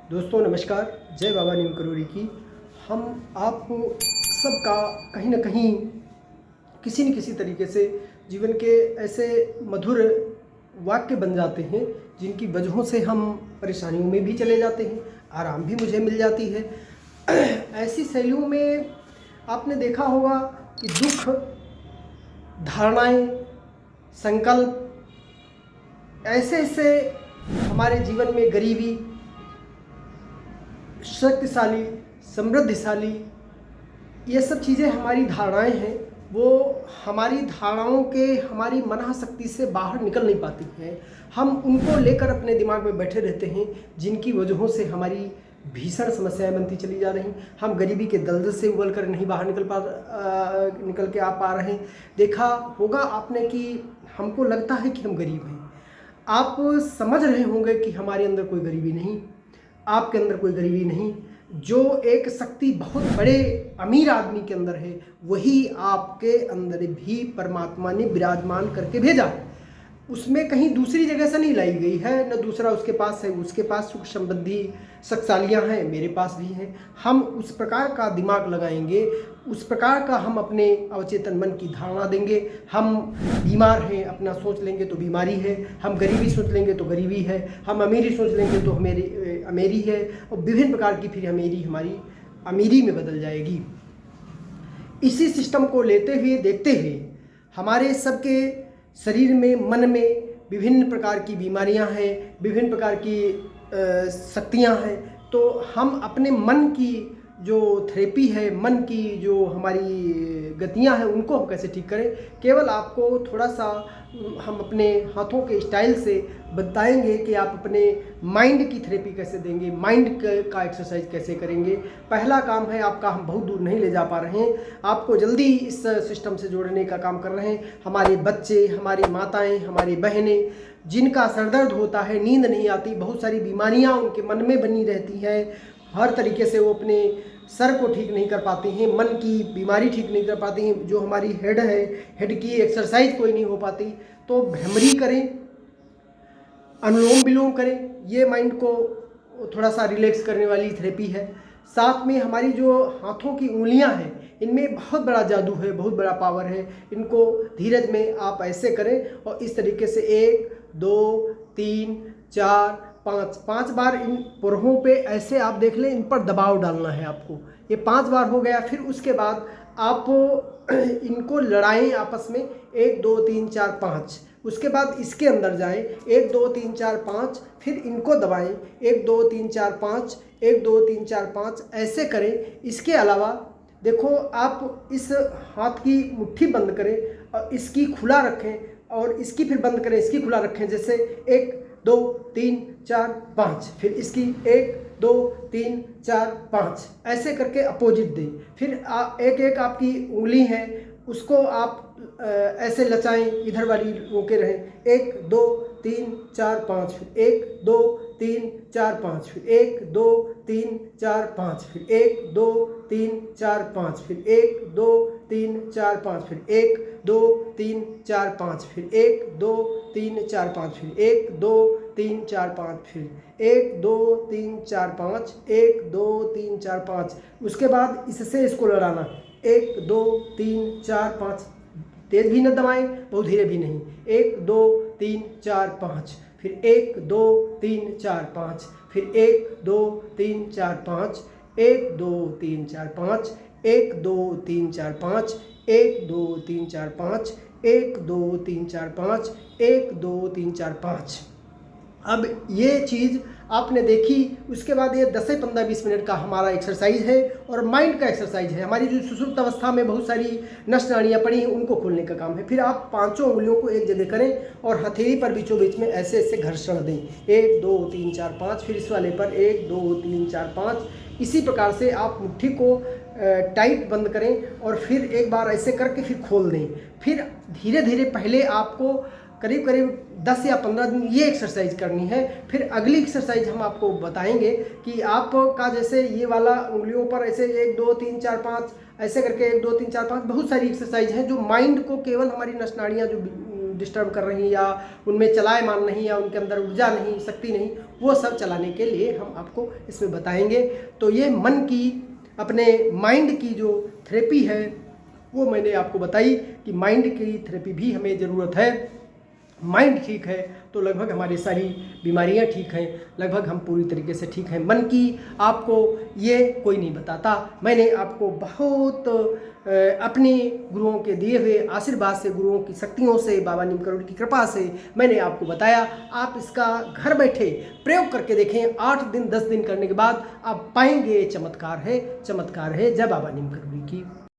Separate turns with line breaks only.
दोस्तों नमस्कार। जय बाबा नीम करोड़ी की। हम आप सबका कहीं ना कहीं किसी न किसी तरीके से जीवन के ऐसे मधुर वाक्य बन जाते हैं जिनकी वजहों से हम परेशानियों में भी चले जाते हैं, आराम भी मुझे मिल जाती है। ऐसी शैलियों में आपने देखा होगा कि दुख, धारणाएं, संकल्प, ऐसे ऐसे हमारे जीवन में गरीबी, शक्तिशाली, समृद्धिशाली, ये सब चीज़ें हमारी धारणाएं हैं। वो हमारी धारणाओं के हमारी मनःशक्ति से बाहर निकल नहीं पाती हैं। हम उनको लेकर अपने दिमाग में बैठे रहते हैं, जिनकी वजहों से हमारी भीषण समस्याएं बनती चली जा रही। हम गरीबी के दलदल से उबल कर नहीं बाहर निकल के आ पा रहे हैं। देखा होगा आपने कि हमको लगता है कि हम गरीब हैं। आप समझ रहे होंगे कि हमारे अंदर कोई गरीबी नहीं, आपके अंदर कोई गरीबी नहीं। जो एक शक्ति बहुत बड़े अमीर आदमी के अंदर है, वही आपके अंदर भी परमात्मा ने विराजमान करके भेजा। उसमें कहीं दूसरी जगह से नहीं लाई गई है, न दूसरा उसके पास है। उसके पास सुख समृद्धि शक्तिशालियाँ हैं, मेरे पास भी हैं। हम उस प्रकार का दिमाग लगाएंगे, उस प्रकार का हम अपने अवचेतन मन की धारणा देंगे। हम बीमार हैं अपना सोच लेंगे तो बीमारी है, हम गरीबी सोच लेंगे तो गरीबी है, हम अमीरी सोच लेंगे तो हमेरी अमीरी है, और विभिन्न प्रकार की फिर अमीरी हमारी अमीरी में बदल जाएगी। इसी सिस्टम को लेते हुए देखते हुए हमारे सबके शरीर में, मन में विभिन्न प्रकार की बीमारियां हैं, विभिन्न प्रकार की शक्तियां हैं। तो हम अपने मन की जो थेरेपी है, मन की जो हमारी गतियां हैं, उनको हम कैसे ठीक करें। केवल आपको थोड़ा सा हम अपने हाथों के स्टाइल से बताएंगे कि आप अपने माइंड की थेरेपी कैसे देंगे, माइंड का एक्सरसाइज कैसे करेंगे। पहला काम है आपका, हम बहुत दूर नहीं ले जा पा रहे हैं, आपको जल्दी इस सिस्टम से जोड़ने का काम कर रहे हैं। हमारे बच्चे, हमारी माताएं, हमारी बहनें, जिनका सरदर्द होता है, नींद नहीं आती, बहुत सारी बीमारियां उनके मन में बनी रहती हैं, हर तरीके से वो अपने सर को ठीक नहीं कर पाती हैं, मन की बीमारी ठीक नहीं कर पाती हैं, जो हमारी हेड है, हेड की एक्सरसाइज कोई नहीं हो पाती। तो भ्रमरी करें, अनुलोम विलोम करें, ये माइंड को थोड़ा सा रिलैक्स करने वाली थेरेपी है। साथ में हमारी जो हाथों की उंगलियां हैं, इनमें बहुत बड़ा जादू है, बहुत बड़ा पावर है। इनको धीरज में आप ऐसे करें और इस तरीके से 1 2 3 4 5 5 बार इन पुरहों पे ऐसे आप देख लें, इन पर दबाव डालना है आपको। ये 5 बार हो गया। फिर उसके बाद आप इनको लड़ाएं आपस में, 1 2 3 4 5। उसके बाद इसके अंदर जाएं, 1 2 3 4 5, फिर इनको दबाएं, 1 2 3 4 5, 1 2 3 4 5, ऐसे करें। इसके अलावा देखो, आप इस हाथ की मुट्ठी बंद करें और इसकी खुला रखें, और इसकी फिर बंद करें, इसकी खुला रखें। जैसे 1 2 3 4 5, फिर इसकी 1 2 3 4 5, ऐसे करके अपोजिट दें। फिर एक एक आपकी उंगली है, उसको आप ऐसे लचाएं, इधर वाली रोके रहें। 1 2 3 4 5, फिर 1 2 3 4 5, फिर 1 2 3 4 5, फिर 1 2 3 4 5, फिर 1 2 3 4 5, फिर 1 2 3 4 5, फिर 1 2 3 4 5, फिर 1 2 3 4 5, फिर 1 2 3 4 5, 1 2 3 4 5। उसके बाद इससे इसको लड़ाना, 1 2 3 4 5। तेज भी न दबाएं, बहुत धीरे भी नहीं। 1 2 3 4 5, फिर 1 2 3 4 5, फिर 1 2 3 4 5, 1 2 3 4 5, 1 2 3 4 5, 1 2 3 4 5, 1 2 3 4 5, 1 2 3 4 5। अब ये चीज़ आपने देखी। उसके बाद ये 10 से 15-20 मिनट का हमारा एक्सरसाइज है, और माइंड का एक्सरसाइज है। हमारी जो सुषुप्त अवस्था में बहुत सारी नस नाड़ियाँ पड़ी हैं, उनको खोलने का काम है। फिर आप पांचों उंगलियों को एक जगह करें और हथेली पर बीचों बीच में ऐसे ऐसे घर्षण दें, 1 2 3 4 5। फिर इस वाले पर 1 2 3 4 5। इसी प्रकार से आप मुट्ठी को टाइट बंद करें, और फिर एक बार ऐसे करके फिर खोल दें। फिर धीरे धीरे पहले आपको करीब करीब 10 या 15 दिन ये एक्सरसाइज करनी है। फिर अगली एक्सरसाइज हम आपको बताएंगे कि आपका जैसे ये वाला उंगलियों पर ऐसे 1 2 3 4 5 ऐसे करके 1 2 3 4 5, बहुत सारी एक्सरसाइज हैं जो माइंड को, केवल हमारी नस नाड़ियाँ जो डिस्टर्ब कर रही हैं या उनमें चलायमान नहीं, या उनके अंदर ऊर्जा नहीं, शक्ति नहीं, वो सब चलाने के लिए हम आपको इसमें बताएंगे। तो ये मन की, अपने माइंड की जो थेरेपी है वो मैंने आपको बताई कि माइंड की थेरेपी भी हमें ज़रूरत है। माइंड ठीक है तो लगभग हमारी सारी बीमारियां ठीक हैं, लगभग हम पूरी तरीके से ठीक हैं। मन की आपको ये कोई नहीं बताता। मैंने आपको बहुत अपने गुरुओं के दिए हुए आशीर्वाद से, गुरुओं की शक्तियों से, बाबा नीम करोड़ी की कृपा से मैंने आपको बताया। आप इसका घर बैठे प्रयोग करके देखें। 8 दिन 10 दिन करने के बाद आप पाएंगे चमत्कार है, चमत्कार है। जय बाबा नीम करोड़ी की।